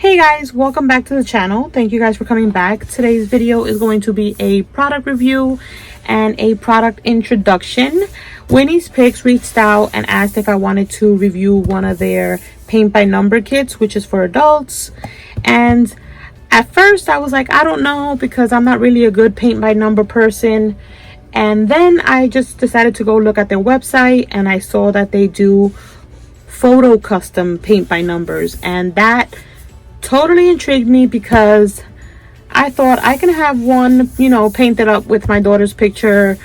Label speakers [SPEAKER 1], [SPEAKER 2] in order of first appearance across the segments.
[SPEAKER 1] Hey guys, welcome back to the channel. Thank you guys for coming back. Today's video is going to be a product review and a product introduction. Winnie's Picks reached out and asked if I wanted to review one of their paint by number kits, which is for adults. And at first I was like, I don't know, because I'm not really a good paint by number person. And then I just decided to go look at their website, and I saw that they do photo custom paint by numbers, and that totally intrigued me because I thought I can have one, painted up with my daughter's picture,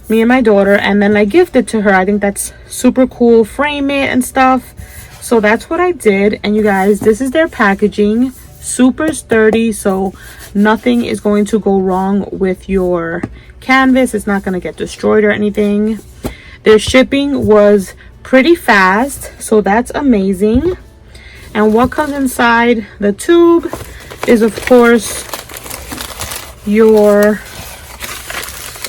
[SPEAKER 1] me and my daughter, and then I gift it to her. I think that's super cool. Frame it and stuff. So that's what I did. And you guys, this is their packaging. Super sturdy, so nothing is going to go wrong with your canvas. It's not going to get destroyed or anything. Their shipping was pretty fast, so that's amazing. And what comes inside the tube is, of course, your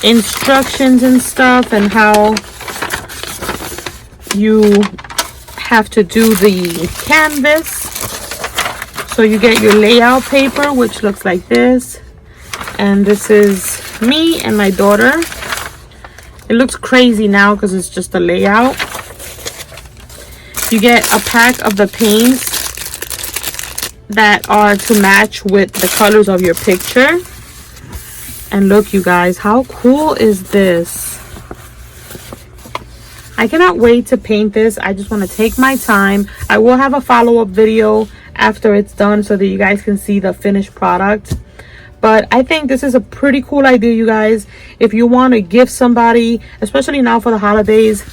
[SPEAKER 1] instructions and stuff, and how you have to do the canvas. So you get your layout paper, which looks like this. And this is me and my daughter. It looks crazy now because it's just a layout. You get a pack of the paints that are to match with the colors of your picture. And look, you guys, how cool is this? I cannot wait to paint this. I just want to take my time. I will have a follow-up video after it's done so that you guys can see the finished product. But I think this is a pretty cool idea, you guys. If you want to gift somebody, especially now for the holidays,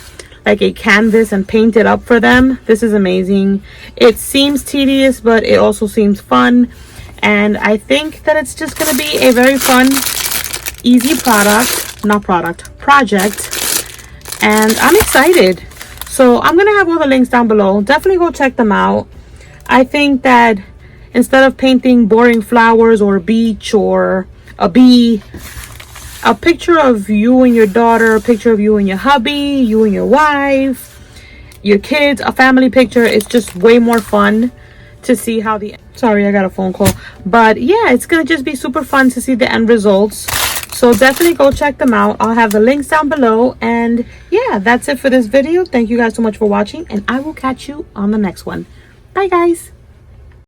[SPEAKER 1] like a canvas and paint it up for them, this is amazing. It seems tedious, but it also seems fun, and I think that it's just going to be a very fun, easy project, and I'm excited. So I'm gonna have all the links down below. Definitely go check them out. I think that instead of painting boring flowers or a beach or a bee, a picture of you and your daughter, a picture of you and your hubby, you and your wife, your kids, a family picture, it's just way more fun to see how sorry, I got a phone call. But yeah, it's gonna just be super fun to see the end results. So definitely go check them out. I'll have the links down below. And yeah, that's it for this video. Thank you guys so much for watching, and I will catch you on the next one. Bye guys.